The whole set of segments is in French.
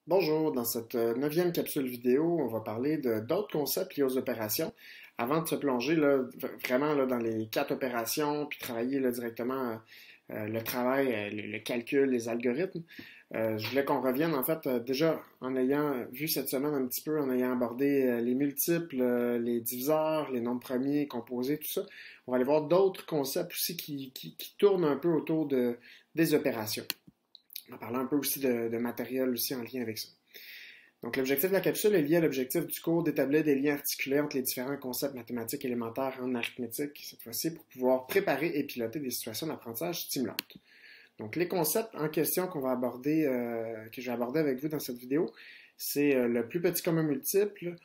Bonjour, dans cette neuvième capsule vidéo, on va parler d'autres concepts liés aux opérations. Avant de se plonger vraiment dans les quatre opérations, puis travailler directement le travail, le calcul, les algorithmes, je voulais qu'on revienne en fait déjà en ayant vu cette semaine un petit peu, en ayant abordé les multiples, les diviseurs, les nombres premiers, composés, tout ça. On va aller voir d'autres concepts aussi qui tournent un peu autour des opérations. On va parler un peu aussi de matériel aussi en lien avec ça. Donc, l'objectif de la capsule est lié à l'objectif du cours d'établir des liens articulés entre les différents concepts mathématiques élémentaires en arithmétique, cette fois-ci, pour pouvoir préparer et piloter des situations d'apprentissage stimulantes. Donc, les concepts en question qu'on va aborder, que je vais aborder avec vous dans cette vidéo, c'est le plus petit commun multiple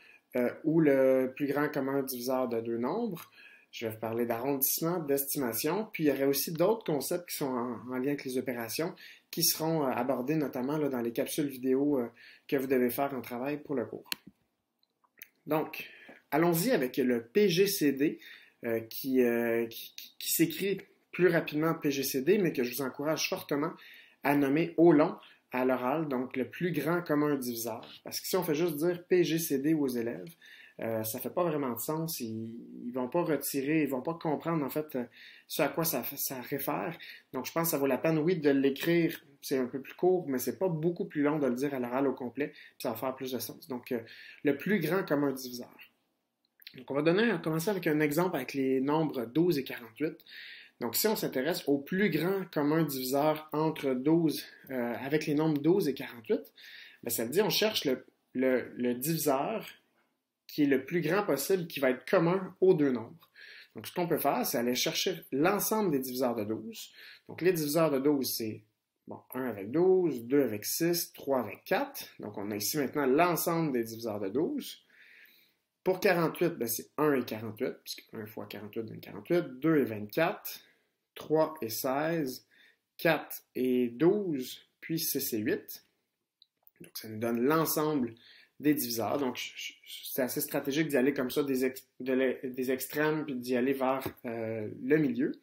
ou le plus grand commun diviseur de deux nombres. Je vais vous parler d'arrondissement, d'estimation, puis il y aurait aussi d'autres concepts qui sont en lien avec les opérations qui seront abordés notamment dans les capsules vidéo que vous devez faire en travail pour le cours. Donc, allons-y avec le PGCD qui s'écrit plus rapidement PGCD, mais que je vous encourage fortement à nommer au long à l'oral, donc le plus grand commun diviseur. Parce que si on fait juste dire PGCD aux élèves, ça fait pas vraiment de sens. Ils vont pas retirer, ils vont pas comprendre en fait ce à quoi ça réfère. Donc je pense que ça vaut la peine, oui, de l'écrire. C'est un peu plus court, mais c'est pas beaucoup plus long de le dire à l'oral au complet, puis ça va faire plus de sens. Donc le plus grand commun diviseur. Donc on va commencer avec un exemple avec les nombres 12 et 48. Donc, si on s'intéresse au plus grand commun diviseur entre 12, avec les nombres 12 et 48, bien, ça veut dire qu'on cherche le diviseur qui est le plus grand possible, qui va être commun aux deux nombres. Donc, ce qu'on peut faire, c'est aller chercher l'ensemble des diviseurs de 12. Donc, les diviseurs de 12, c'est 1 avec 12, 2 avec 6, 3 avec 4. Donc, on a ici maintenant l'ensemble des diviseurs de 12. Pour 48, ben, c'est 1 et 48, puisque 1 fois 48 donne 48, 2 et 24, 3 et 16, 4 et 12, puis 6 et 8. Donc, ça nous donne l'ensemble des diviseurs. Donc, c'est assez stratégique d'y aller comme ça, des extrêmes, puis d'y aller vers le milieu.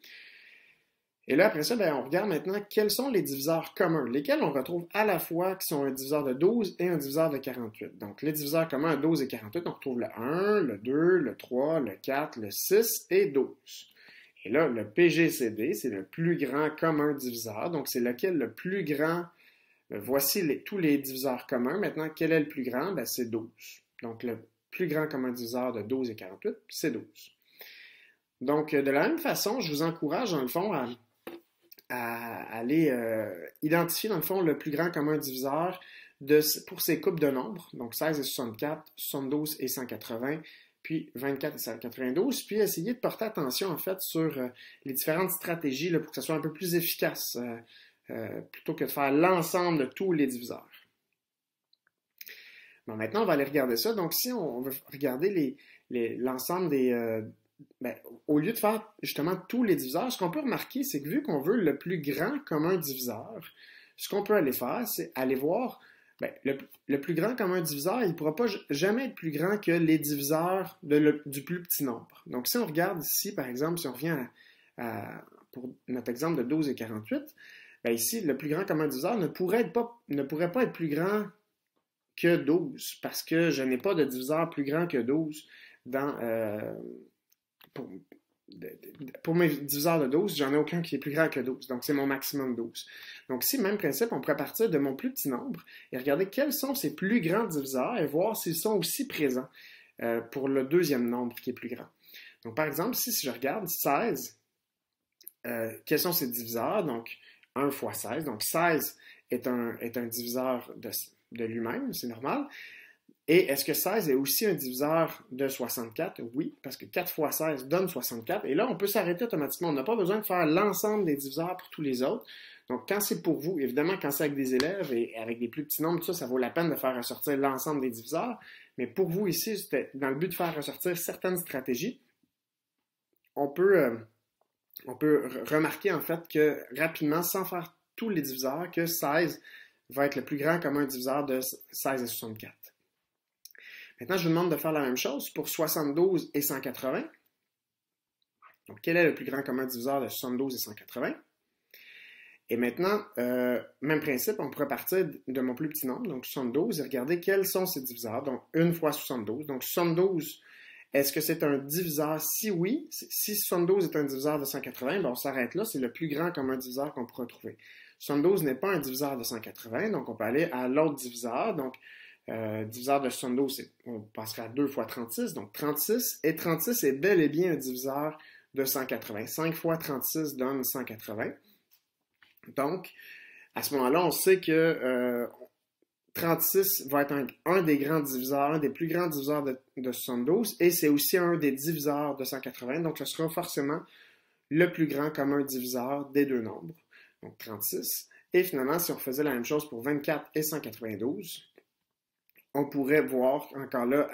Et là, après ça, ben, on regarde maintenant quels sont les diviseurs communs, lesquels on retrouve à la fois qui sont un diviseur de 12 et un diviseur de 48. Donc, les diviseurs communs à 12 et 48, on retrouve le 1, le 2, le 3, le 4, le 6 et 12. Et là, le PGCD, c'est le plus grand commun diviseur. Donc, c'est lequel le plus grand. Voici tous les diviseurs communs. Maintenant, quel est le plus grand? Ben, c'est 12. Donc, le plus grand commun diviseur de 12 et 48, c'est 12. Donc, de la même façon, je vous encourage, dans le fond, à aller identifier, dans le fond, le plus grand commun diviseur pour ces coupes de nombres. Donc, 16 et 64, 72 et 180, puis 24 et 192, puis essayer de porter attention, en fait, sur les différentes stratégies là, pour que ça soit un peu plus efficace, plutôt que de faire l'ensemble de tous les diviseurs. Bon, maintenant, on va aller regarder ça. Donc, si on veut regarder l'ensemble des... au lieu de faire justement tous les diviseurs, ce qu'on peut remarquer, c'est que vu qu'on veut le plus grand commun diviseur, ce qu'on peut aller faire, c'est aller voir le plus grand commun diviseur, il ne pourra pas jamais être plus grand que les diviseurs du plus petit nombre. Donc, si on regarde ici, par exemple, si on revient pour notre exemple de 12 et 48, bien ici, le plus grand commun diviseur ne pourrait pas être plus grand que 12, parce que je n'ai pas de diviseur plus grand que 12 pour mes diviseurs de 12, j'en ai aucun qui est plus grand que 12. Donc, c'est mon maximum 12. Donc, ici, même principe, on pourrait partir de mon plus petit nombre et regarder quels sont ces plus grands diviseurs et voir s'ils sont aussi présents pour le deuxième nombre qui est plus grand. Donc, par exemple, si je regarde 16, quels sont ces diviseurs? Donc, 1 fois 16. Donc, 16 est un diviseur de lui-même, c'est normal. Et est-ce que 16 est aussi un diviseur de 64? Oui, parce que 4 fois 16 donne 64. Et là, on peut s'arrêter automatiquement. On n'a pas besoin de faire l'ensemble des diviseurs pour tous les autres. Donc, quand c'est pour vous, évidemment, quand c'est avec des élèves et avec des plus petits nombres, tout ça, ça vaut la peine de faire ressortir l'ensemble des diviseurs. Mais pour vous ici, c'était dans le but de faire ressortir certaines stratégies. On peut remarquer en fait que rapidement, sans faire tous les diviseurs, que 16 va être le plus grand commun diviseur de 16 et 64. Maintenant, je vous demande de faire la même chose pour 72 et 180. Donc, quel est le plus grand commun diviseur de 72 et 180? Et maintenant, même principe, on pourrait partir de mon plus petit nombre, donc 72, et regarder quels sont ses diviseurs. Donc 1 fois 72. Donc 72, est-ce que c'est un diviseur? Si oui, si 72 est un diviseur de 180, ben on s'arrête là, c'est le plus grand commun diviseur qu'on pourra trouver. 72 n'est pas un diviseur de 180, donc on peut aller à l'autre diviseur. Donc, diviseur de 72, on passera à 2 fois 36, donc 36. Et 36 est bel et bien un diviseur de 180. 5 fois 36 donne 180. Donc, à ce moment-là, on sait que 36 va être un des grands diviseurs, un des plus grands diviseurs de 72, et c'est aussi un des diviseurs de 180, donc ce sera forcément le plus grand commun diviseur des deux nombres, donc 36. Et finalement, si on faisait la même chose pour 24 et 192, on pourrait voir, encore là,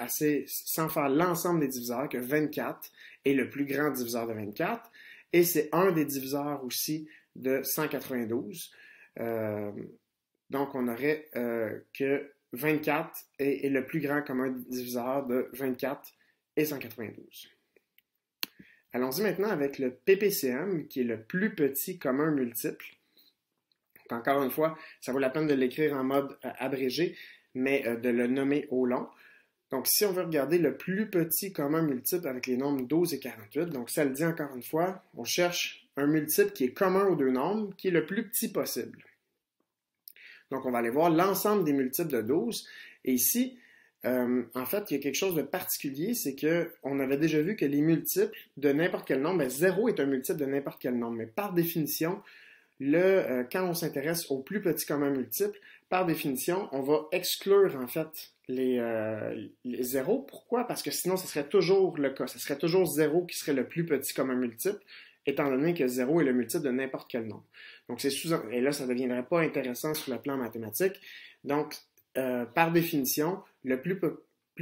sans faire l'ensemble des diviseurs, que 24 est le plus grand diviseur de 24, et c'est un des diviseurs aussi de 192. Donc, on aurait que 24 est le plus grand commun diviseur de 24 et 192. Allons-y maintenant avec le PPCM, qui est le plus petit commun multiple. Donc, encore une fois, ça vaut la peine de l'écrire en mode abrégé, mais de le nommer au long. Donc, si on veut regarder le plus petit commun multiple avec les nombres 12 et 48, donc ça le dit encore une fois, on cherche un multiple qui est commun aux deux nombres, qui est le plus petit possible. Donc, on va aller voir l'ensemble des multiples de 12. Et ici, en fait, il y a quelque chose de particulier, c'est qu'on avait déjà vu que les multiples de n'importe quel nombre, 0 est un multiple de n'importe quel nombre, mais par définition, quand on s'intéresse au plus petit commun multiple, par définition, on va exclure en fait les zéros. Pourquoi? Parce que sinon, ce serait toujours le cas. Ce serait toujours 0 qui serait le plus petit commun multiple, étant donné que 0 est le multiple de n'importe quel nombre. Donc, et là, ça ne deviendrait pas intéressant sur le plan mathématique. Donc, par définition, le plus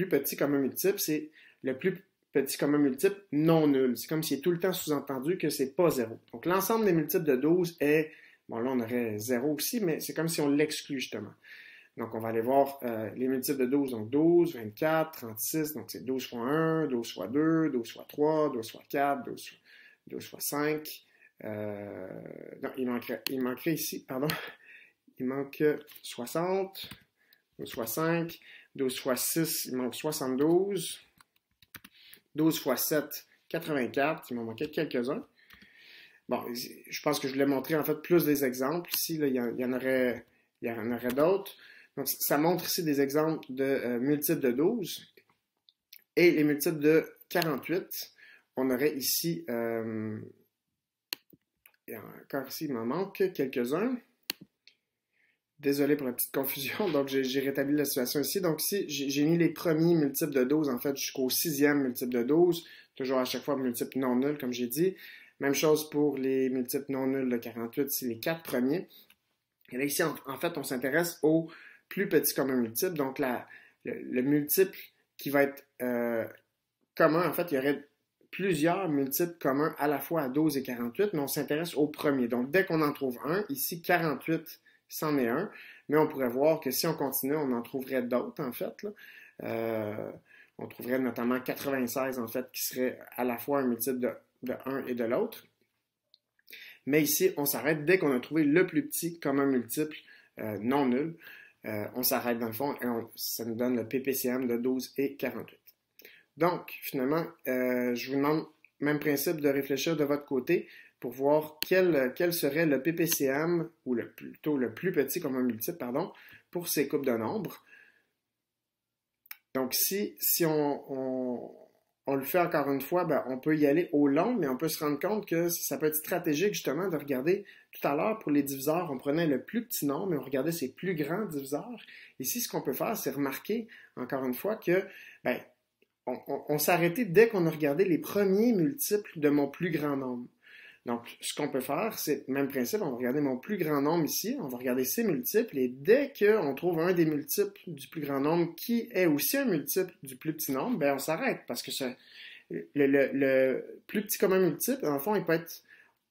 petit commun multiple, c'est le plus petit commun multiple non nul. C'est comme s'il est tout le temps sous-entendu que c'est pas 0. Donc, l'ensemble des multiples de 12 est, bon là, on aurait 0 aussi, mais c'est comme si on l'exclut justement. Donc, on va aller voir les multiples de 12. Donc, 12, 24, 36. Donc, c'est 12 fois 1, 12 fois 2, 12 fois 3, 12 fois 4, 12 fois 5. Non, il manquerait ici, pardon. Il manque 60, 12 fois 5, 12 fois 6, il manque 72, 12 fois 7, 84, il m'en manquait quelques-uns. Bon, je pense que je voulais montrer en fait plus des exemples. Ici, là, il y en aurait d'autres. Donc, ça montre ici des exemples de multiples de 12. Et les multiples de 48, on aurait ici, encore ici, il m'en manque quelques-uns. Désolé pour la petite confusion, donc j'ai rétabli la situation ici. Donc ici, j'ai mis les premiers multiples de 12, en fait, jusqu'au 6e multiple de 12, toujours à chaque fois multiple non nul, comme j'ai dit. Même chose pour les multiples non nuls de 48, c'est les 4 premiers. Et là, ici, en fait, on s'intéresse au plus petit commun multiple, donc le multiple qui va être commun. En fait, il y aurait plusieurs multiples communs à la fois à 12 et 48, mais on s'intéresse au premier. Donc, dès qu'on en trouve un, ici, 48, c'en est un, mais on pourrait voir que si on continue, on en trouverait d'autres, en fait. Là. On trouverait notamment 96, en fait, qui serait à la fois un multiple de 1 et de l'autre. Mais ici, on s'arrête dès qu'on a trouvé le plus petit commun multiple non nul. On s'arrête dans le fond et ça nous donne le PPCM de 12 et 48. Donc, finalement, je vous demande, même principe, de réfléchir de votre côté pour voir quel serait le PPCM, ou plutôt le plus petit commun multiple, pardon, pour ces coupes de nombres. Donc, si on le fait encore une fois, ben, on peut y aller au long, mais on peut se rendre compte que ça peut être stratégique justement de regarder. Tout à l'heure, pour les diviseurs, on prenait le plus petit nombre et on regardait ses plus grands diviseurs. Ici, ce qu'on peut faire, c'est remarquer, encore une fois, que ben, on s'est arrêté dès qu'on a regardé les premiers multiples de mon plus grand nombre. Donc, ce qu'on peut faire, c'est le même principe, on va regarder mon plus grand nombre ici, on va regarder ses multiples, et dès qu'on trouve un des multiples du plus grand nombre qui est aussi un multiple du plus petit nombre, ben on s'arrête, parce que le plus petit commun multiple, dans le fond, il peut être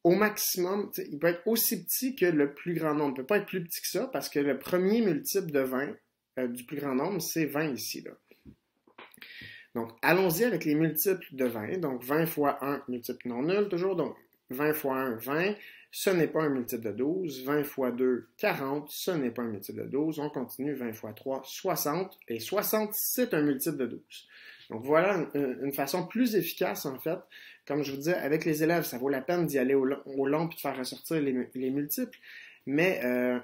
au maximum, il peut être aussi petit que le plus grand nombre. Il ne peut pas être plus petit que ça, parce que le premier multiple de 20 du plus grand nombre, c'est 20 ici, là. Donc, allons-y avec les multiples de 20. Donc, 20 fois 1, multiple non nul, toujours. Donc, 20 fois 1, 20. ce n'est pas un multiple de 12. 20 fois 2, 40, ce n'est pas un multiple de 12. On continue, 20 fois 3, 60. Et 60, c'est un multiple de 12. Donc voilà une façon plus efficace, en fait. Comme je vous disais, avec les élèves, ça vaut la peine d'y aller au long et de faire ressortir les multiples. Mais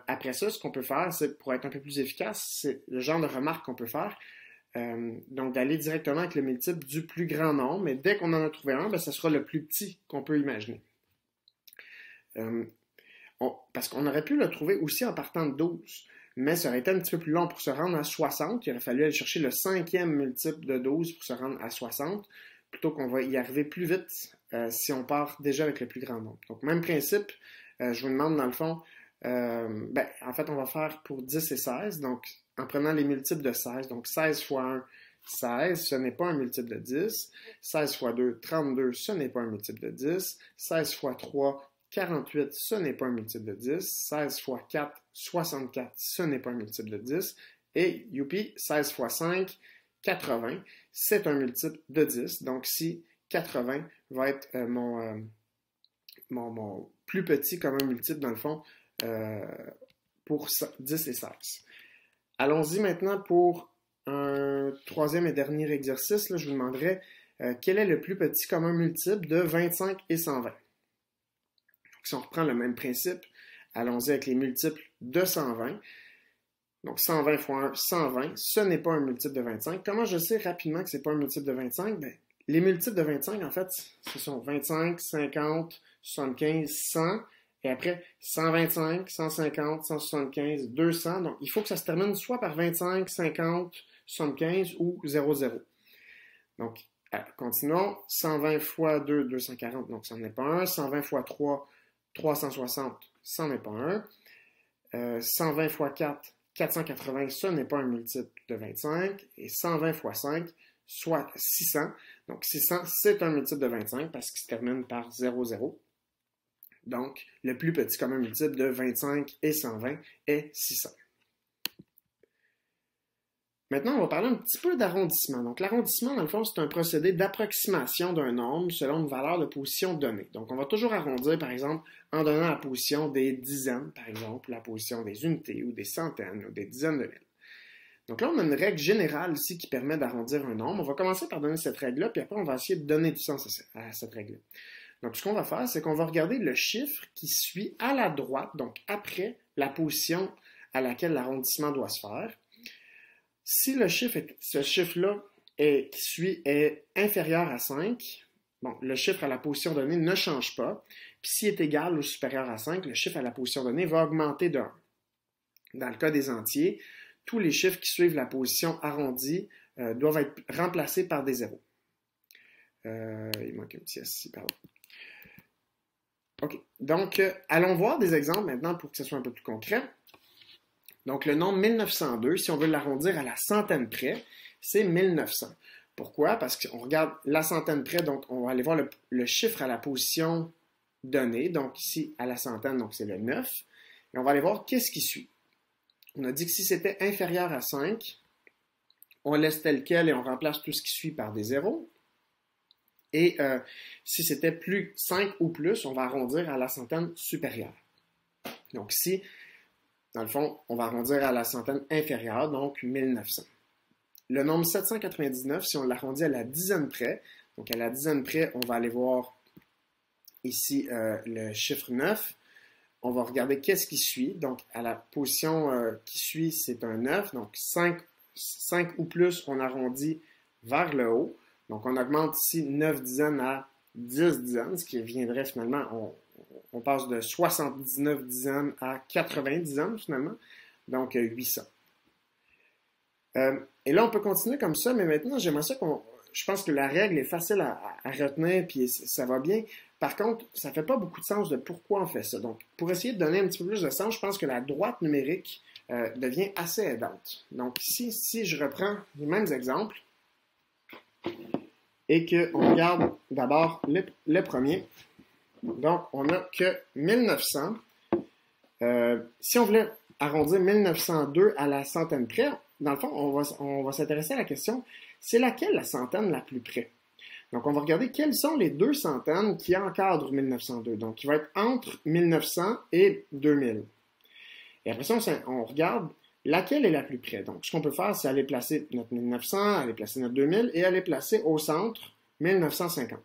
après ça, ce qu'on peut faire, c'est pour être un peu plus efficace, c'est le genre de remarque qu'on peut faire. Donc, d'aller directement avec le multiple du plus grand nombre, mais dès qu'on en a trouvé un, ben, ce sera le plus petit qu'on peut imaginer. Parce qu'on aurait pu le trouver aussi en partant de 12, mais ça aurait été un petit peu plus long pour se rendre à 60. Il aurait fallu aller chercher le cinquième multiple de 12 pour se rendre à 60, plutôt qu'on va y arriver plus vite si on part déjà avec le plus grand nombre. Donc, même principe, je vous demande dans le fond, en fait, on va faire pour 10 et 16, donc en prenant les multiples de 16, donc 16 fois 1, 16, ce n'est pas un multiple de 10. 16 fois 2, 32, ce n'est pas un multiple de 10. 16 fois 3, 48, ce n'est pas un multiple de 10. 16 fois 4, 64, ce n'est pas un multiple de 10. Et, youpi, 16 fois 5, 80, c'est un multiple de 10. Donc, si 80 va être mon plus petit commun multiple, dans le fond, pour 10 et 16. Allons-y maintenant pour un troisième et dernier exercice. Là, je vous demanderai quel est le plus petit commun multiple de 25 et 120. Donc, si on reprend le même principe, allons-y avec les multiples de 120. Donc, 120 fois 1, 120. Ce n'est pas un multiple de 25. Comment je sais rapidement que ce n'est pas un multiple de 25? Bien, les multiples de 25, en fait, ce sont 25, 50, 75, 100. Et après, 125, 150, 175, 200. Donc, il faut que ça se termine soit par 25, 50, 75 ou 00. Donc, continuons. 120 fois 2, 240. Donc, ça n'en est pas un. 120 fois 3, 360. Ça n'en est pas un. 120 fois 4, 480. Ça n'est pas un multiple de 25. Et 120 fois 5, soit 600. Donc, 600, c'est un multiple de 25 parce qu'il se termine par 00. Donc, le plus petit commun multiple de 25 et 120 est 600. Maintenant, on va parler un petit peu d'arrondissement. Donc, l'arrondissement, dans le fond, c'est un procédé d'approximation d'un nombre selon une valeur de position donnée. Donc, on va toujours arrondir, par exemple, en donnant la position des dizaines, par exemple, la position des unités ou des centaines ou des dizaines de mille. Donc là, on a une règle générale ici qui permet d'arrondir un nombre. On va commencer par donner cette règle-là, puis après, on va essayer de donner du sens à cette règle-là. Donc, ce qu'on va faire, c'est qu'on va regarder le chiffre qui suit à la droite, donc après la position à laquelle l'arrondissement doit se faire. Si ce chiffre-là qui suit est inférieur à 5, bon, le chiffre à la position donnée ne change pas. Puis s'il est égal ou supérieur à 5, le chiffre à la position donnée va augmenter de 1. Dans le cas des entiers, tous les chiffres qui suivent la position arrondie doivent être remplacés par des zéros. Il manque un petit S ici, pardon. OK. Donc, allons voir des exemples maintenant pour que ce soit un peu plus concret. Donc, le nombre 1902, si on veut l'arrondir à la centaine près, c'est 1900. Pourquoi? Parce qu'on regarde la centaine près, donc on va aller voir le chiffre à la position donnée. Donc, ici, à la centaine, donc c'est le 9. Et on va aller voir qu'est-ce qui suit. On a dit que si c'était inférieur à 5, on laisse tel quel et on remplace tout ce qui suit par des zéros. Et si c'était plus 5 ou plus, on va arrondir à la centaine supérieure. Donc ici, dans le fond, on va arrondir à la centaine inférieure, donc 1900. Le nombre 799, si on l'arrondit à la dizaine près, donc à la dizaine près, on va aller voir ici le chiffre 9. On va regarder qu'est-ce qui suit. Donc à la position qui suit, c'est un 9. Donc 5 ou plus, on arrondit vers le haut. Donc, on augmente ici 9 dizaines à 10 dizaines, ce qui viendrait finalement, on passe de 79 dizaines à 80 dizaines finalement, donc 800. Et là, on peut continuer comme ça, mais maintenant, j'aimerais ça je pense que la règle est facile à retenir, puis ça va bien. Par contre, ça ne fait pas beaucoup de sens de pourquoi on fait ça. Donc, pour essayer de donner un petit peu plus de sens, je pense que la droite numérique devient assez aidante. Donc, ici, si je reprends les mêmes exemples, et qu'on regarde d'abord le premier. Donc, on n'a que 1900. Si on voulait arrondir 1902 à la centaine près, dans le fond, on va s'intéresser à la question, c'est laquelle la centaine la plus près? Donc, on va regarder quelles sont les deux centaines qui encadrent 1902. Donc, qui va être entre 1900 et 2000. Et après ça, on regarde laquelle est la plus près. Donc, ce qu'on peut faire, c'est aller placer notre 1900, aller placer notre 2000 et aller placer au centre 1950.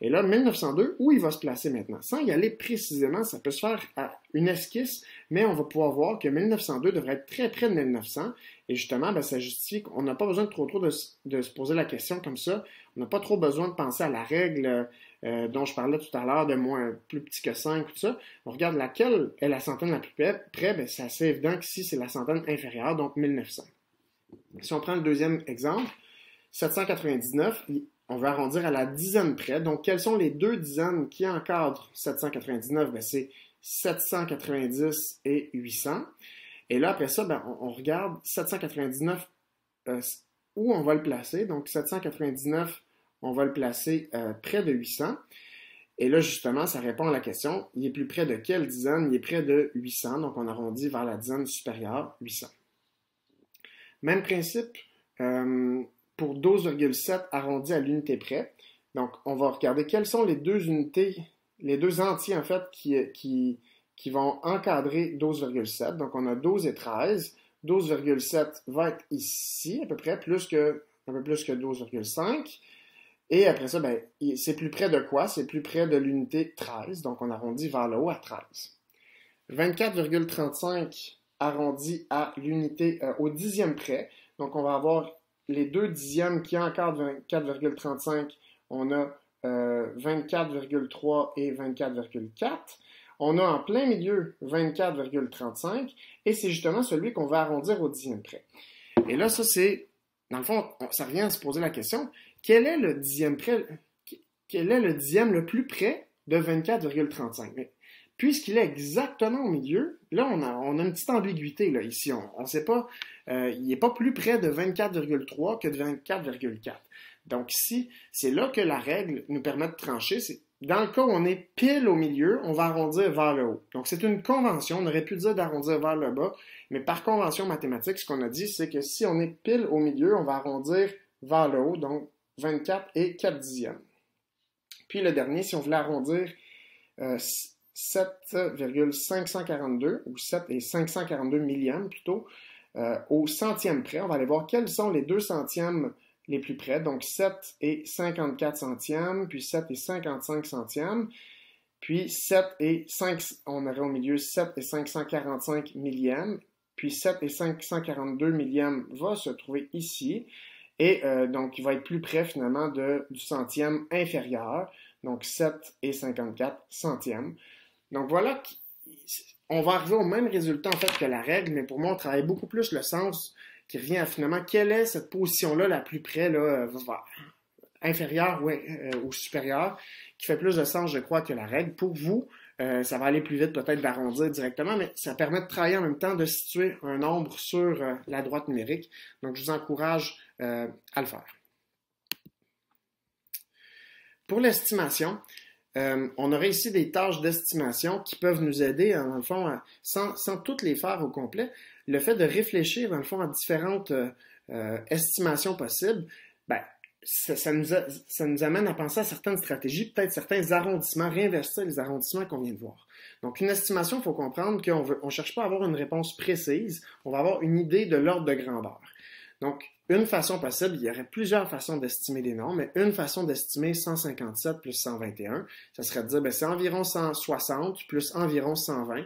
Et là, 1902, où il va se placer maintenant? Sans y aller précisément, ça peut se faire à une esquisse, mais on va pouvoir voir que 1902 devrait être très près de 1900. Et justement, ben, ça justifie qu'on n'a pas besoin de trop de se poser la question comme ça. On n'a pas trop besoin de penser à la règle dont je parlais tout à l'heure, de moins plus petit que 5, tout ça. On regarde laquelle est la centaine la plus près, ben, c'est assez évident qu'ici, c'est la centaine inférieure, donc 1900. Si on prend le deuxième exemple, 799, on veut arrondir à la dizaine près. Donc, quelles sont les deux dizaines qui encadrent 799? Ben, c'est 790 et 800. Et là, après ça, ben, on regarde 799, où on va le placer. Donc, 799, on va le placer près de 800. Et là, justement, ça répond à la question, il est plus près de quelle dizaine? Il est près de 800. Donc, on arrondit vers la dizaine supérieure, 800. Même principe pour 12,7 arrondi à l'unité près. Donc, on va regarder quelles sont les deux unités, les deux entiers, en fait, qui vont encadrer 12,7. Donc, on a 12 et 13. 12,7 va être ici, à peu près, un peu plus que 12,5. Et après ça, ben, c'est plus près de quoi? C'est plus près de l'unité 13. Donc, on arrondit vers le haut à 13. 24,35 arrondi à l'unité au dixième près. Donc, on va avoir les deux dixièmes qui encadrent 24,35. On a 24,3 et 24,4. On a en plein milieu 24,35 et c'est justement celui qu'on va arrondir au dixième près. Et là, ça c'est, dans le fond, ça revient à se poser la question, quel est le dixième le plus près de 24,35? Mais puisqu'il est exactement au milieu, là, on a une petite ambiguïté là, ici. On ne sait pas, il n'est pas plus près de 24,3 que de 24,4. Donc ici, c'est là que la règle nous permet de trancher. Dans le cas où on est pile au milieu, on va arrondir vers le haut. Donc c'est une convention, on aurait pu dire d'arrondir vers le bas, mais par convention mathématique, ce qu'on a dit, c'est que si on est pile au milieu, on va arrondir vers le haut, donc 24 et 4 dixièmes. Puis le dernier, si on voulait arrondir 7,542, ou 7 et 542 millièmes plutôt, au centième près, on va aller voir quels sont les deux centièmes les plus près, donc 7 et 54 centièmes, puis 7 et 55 centièmes, puis 7 et 5, on aurait au milieu 7 et 545 millièmes, puis 7 et 542 millièmes va se trouver ici, et donc il va être plus près finalement du centième inférieur, donc 7 et 54 centièmes. Donc voilà, on va arriver au même résultat en fait que la règle, mais pour moi on travaille beaucoup plus le sens qui revient à finalement quelle est cette position-là la plus près, là, inférieure ou supérieure, qui fait plus de sens, je crois, que la règle. Pour vous, ça va aller plus vite peut-être d'arrondir directement, mais ça permet de travailler en même temps, de situer un nombre sur la droite numérique. Donc, je vous encourage à le faire. Pour l'estimation, on aurait ici des tâches d'estimation qui peuvent nous aider, dans le fond, sans toutes les faire au complet. Le fait de réfléchir, dans le fond, à différentes estimations possibles, ben, ça nous amène à penser à certaines stratégies, peut-être certains arrondissements, réinvestir les arrondissements qu'on vient de voir. Donc, une estimation, il faut comprendre qu'on ne cherche pas à avoir une réponse précise, on va avoir une idée de l'ordre de grandeur. Donc, une façon possible, il y aurait plusieurs façons d'estimer des nombres, mais une façon d'estimer 157 plus 121, ça serait de dire, ben, c'est environ 160 plus environ 120.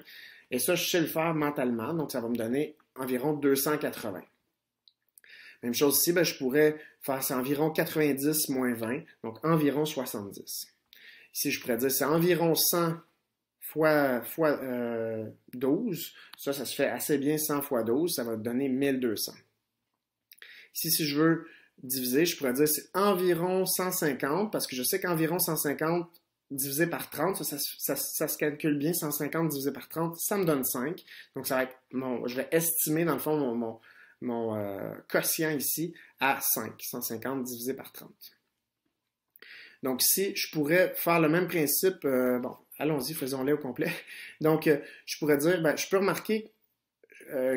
Et ça, je sais le faire mentalement, donc ça va me donner environ 280. Même chose ici, ben, je pourrais faire c'est environ 90 moins 20, donc environ 70. Ici, je pourrais dire c'est environ 100 fois 12. Ça se fait assez bien 100 fois 12, ça va donner 1200. Ici, si je veux diviser, je pourrais dire c'est environ 150, parce que je sais qu'environ 150 divisé par 30, ça se calcule bien, 150 divisé par 30, ça me donne 5. Donc, ça va être je vais estimer, dans le fond, mon quotient ici à 5. 150 divisé par 30. Donc, ici, je pourrais faire le même principe. Bon, allons-y, faisons-les au complet. Donc, je pourrais dire, ben, je peux remarquer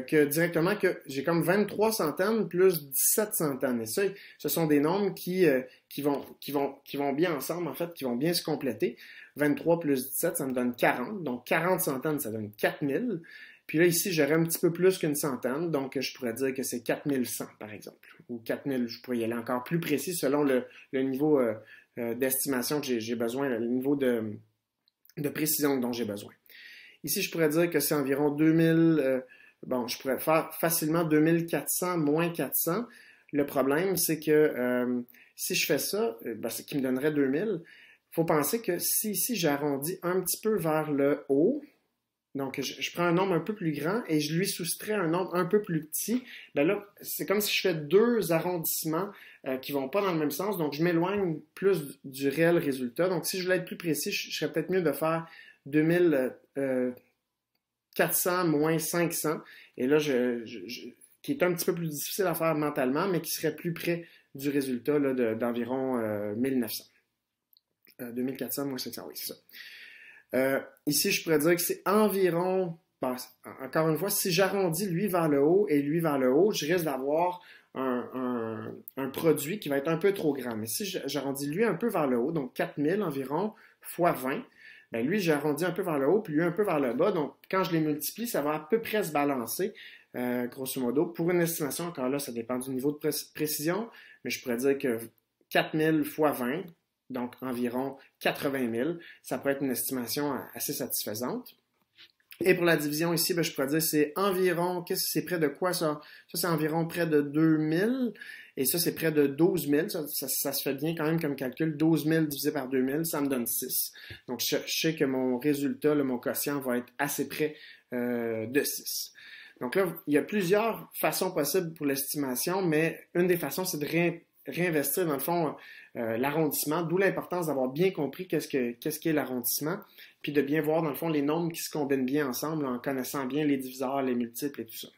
que directement que j'ai comme 23 centaines plus 17 centaines. Et ça, ce sont des nombres qui vont bien ensemble, en fait, qui vont bien se compléter. 23 plus 17, ça me donne 40. Donc 40 centaines, ça donne 4000. Puis là, ici, j'aurais un petit peu plus qu'une centaine, donc je pourrais dire que c'est 4100, par exemple. Ou 4000, je pourrais y aller encore plus précis selon le niveau d'estimation que j'ai besoin, le niveau de précision dont j'ai besoin. Ici, je pourrais dire que c'est environ 2000, je pourrais faire facilement 2400 moins 400. Le problème, c'est que si je fais ça, c'est qui me donnerait 2000. Il faut penser que si ici, j'arrondis un petit peu vers le haut, donc je prends un nombre un peu plus grand et je lui soustrais un nombre un peu plus petit, ben là, c'est comme si je fais deux arrondissements qui vont pas dans le même sens, donc je m'éloigne plus du réel résultat. Donc si je voulais être plus précis, je serais peut-être mieux de faire 2400 moins 500, et là, qui est un petit peu plus difficile à faire mentalement, mais qui serait plus près du résultat là, d'environ 1900. 2400 moins 500, oui, c'est ça. Ici, je pourrais dire que c'est environ, encore une fois, si j'arrondis lui vers le haut et lui vers le haut, je risque d'avoir un produit qui va être un peu trop grand. Mais si j'arrondis lui un peu vers le haut, donc 4000 environ, fois 20, ben lui, j'arrondis un peu vers le haut, puis lui un peu vers le bas. Donc, quand je les multiplie, ça va à peu près se balancer, grosso modo. Pour une estimation, encore là, ça dépend du niveau de précision, mais je pourrais dire que 4000 fois 20, donc environ 80 000. Ça pourrait être une estimation assez satisfaisante. Et pour la division ici, je pourrais dire que c'est environ, c'est près de quoi ça? Ça, c'est environ près de 2000. Et ça, c'est près de 12 000. Ça se fait bien quand même comme calcul. 12 000 divisé par 2000, ça me donne 6. Donc, je sais que mon résultat, mon quotient va être assez près de 6. Donc là, il y a plusieurs façons possibles pour l'estimation, mais une des façons, c'est de réinvestir, dans le fond, l'arrondissement, d'où l'importance d'avoir bien compris qu'est-ce qu'est l'arrondissement, puis de bien voir, dans le fond, les nombres qui se combinent bien ensemble en connaissant bien les diviseurs, les multiples et tout ça.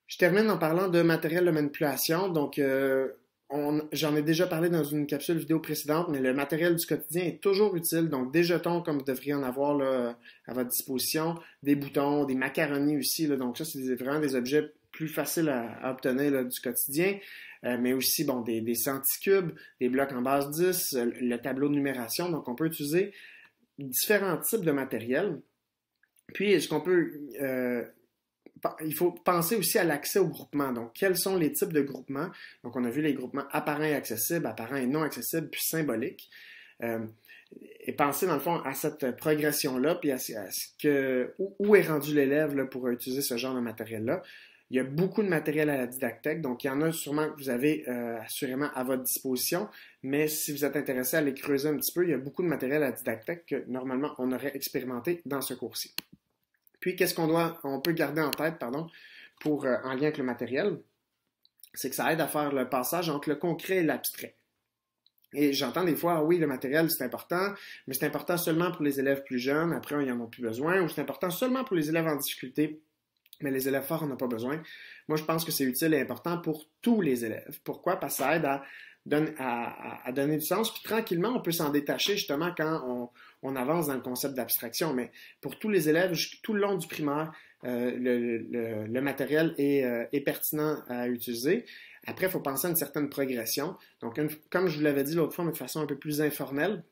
Je termine en parlant de matériel de manipulation. Donc, j'en ai déjà parlé dans une capsule vidéo précédente, mais le matériel du quotidien est toujours utile. Donc, des jetons, comme vous devriez en avoir là, à votre disposition, des boutons, des macaronis aussi. Là, donc, ça, c'est vraiment des objets plus faciles à obtenir là, du quotidien. Mais aussi des centicubes, des blocs en base 10, le tableau de numération. Donc, on peut utiliser différents types de matériel. Puis, il faut penser aussi à l'accès au groupement. Donc, quels sont les types de groupements? Donc, on a vu les groupements apparents et accessibles, apparents et non accessibles, puis symboliques. Et penser, dans le fond, à cette progression-là, puis où est rendu l'élève là, pour utiliser ce genre de matériel-là. Il y a beaucoup de matériel à la didactèque, donc il y en a sûrement que vous avez assurément à votre disposition, mais si vous êtes intéressé à les creuser un petit peu, il y a beaucoup de matériel à la didactèque que normalement on aurait expérimenté dans ce cours-ci. Puis qu'est-ce qu'on peut garder en tête, en lien avec le matériel, c'est que ça aide à faire le passage entre le concret et l'abstrait. Et j'entends des fois, oui, le matériel, c'est important, mais c'est important seulement pour les élèves plus jeunes, après, ils n'en ont plus besoin, ou c'est important seulement pour les élèves en difficulté, mais les élèves forts, on n'a pas besoin. Moi, je pense que c'est utile et important pour tous les élèves. Pourquoi? Parce que ça aide à donner du sens, puis tranquillement, on peut s'en détacher justement quand on avance dans le concept d'abstraction. Mais pour tous les élèves, tout le long du primaire, le matériel est pertinent à utiliser. Après, il faut penser à une certaine progression. Donc, comme je vous l'avais dit l'autre fois, mais de façon un peu plus informelle,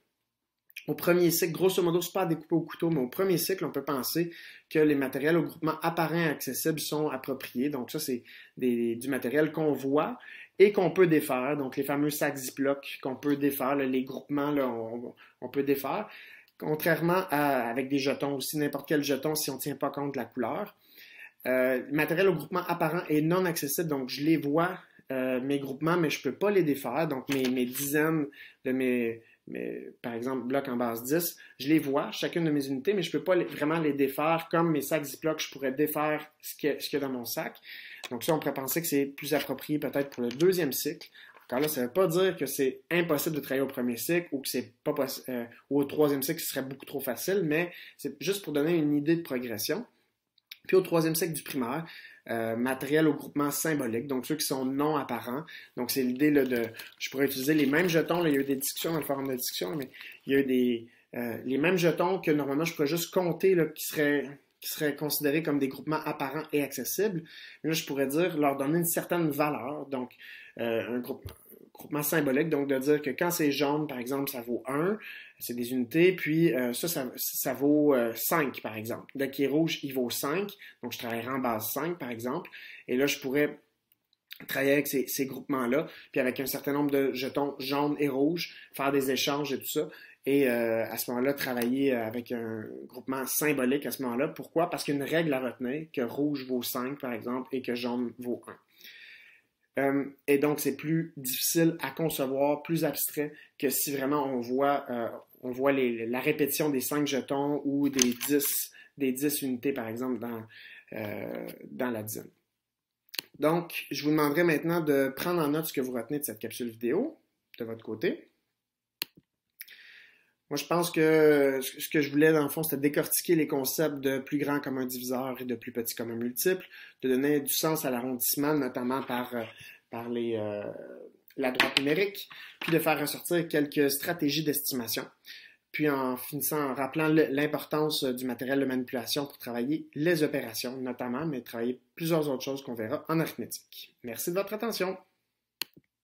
au premier cycle, grosso modo, c'est pas à découper au couteau, mais au premier cycle, on peut penser que les matériels au groupement apparents et accessibles sont appropriés. Donc ça, c'est du matériel qu'on voit et qu'on peut défaire. Donc les fameux sacs Ziploc qu'on peut défaire, là, les groupements, là, on peut défaire. Contrairement avec des jetons aussi, n'importe quel jeton si on ne tient pas compte de la couleur. Matériel au groupement apparent et non accessible, donc je les vois, mes groupements, mais je ne peux pas les défaire. Donc mes dizaines de par exemple, blocs en base 10, je les vois, chacune de mes unités, mais je ne peux pas vraiment les défaire comme mes sacs Ziploc, je pourrais défaire ce qu'il y a dans mon sac. Donc ça, on pourrait penser que c'est plus approprié peut-être pour le deuxième cycle. Encore là, ça ne veut pas dire que c'est impossible de travailler au premier cycle ou que c'est pas ou au troisième cycle, ce serait beaucoup trop facile, mais c'est juste pour donner une idée de progression. Puis au troisième cycle du primaire, matériel au groupement symbolique, donc ceux qui sont non apparents. Donc c'est l'idée là, je pourrais utiliser les mêmes jetons, là, il y a eu des discussions dans le forum de discussion, mais il y a eu les mêmes jetons que normalement je pourrais juste compter, là, qui seraient qui seraient considérés comme des groupements apparents et accessibles. Mais là, je pourrais dire leur donner une certaine valeur, donc un groupement symbolique, donc de dire que quand c'est jaune, par exemple, ça vaut 1, c'est des unités, puis ça vaut 5, par exemple. Dès qu'il est rouge, il vaut 5, donc je travaillerai en base 5, par exemple, et là, je pourrais travailler avec ces groupements-là, puis avec un certain nombre de jetons jaunes et rouges, faire des échanges et tout ça, et à ce moment-là, travailler avec un groupement symbolique à ce moment-là. Pourquoi? Parce qu'il y a une règle à retenir, que rouge vaut 5, par exemple, et que jaune vaut 1. Et donc, c'est plus difficile à concevoir, plus abstrait que si vraiment on voit la répétition des 5 jetons ou des 10 unités, par exemple, dans la dizaine. Donc, je vous demanderai maintenant de prendre en note ce que vous retenez de cette capsule vidéo, de votre côté. Moi, je pense que ce que je voulais, dans le fond, c'était décortiquer les concepts de plus grand commun diviseur et de plus petit commun multiple, de donner du sens à l'arrondissement, notamment par la droite numérique, puis de faire ressortir quelques stratégies d'estimation. Puis en finissant en rappelant l'importance du matériel de manipulation pour travailler les opérations, notamment, mais travailler plusieurs autres choses qu'on verra en arithmétique. Merci de votre attention.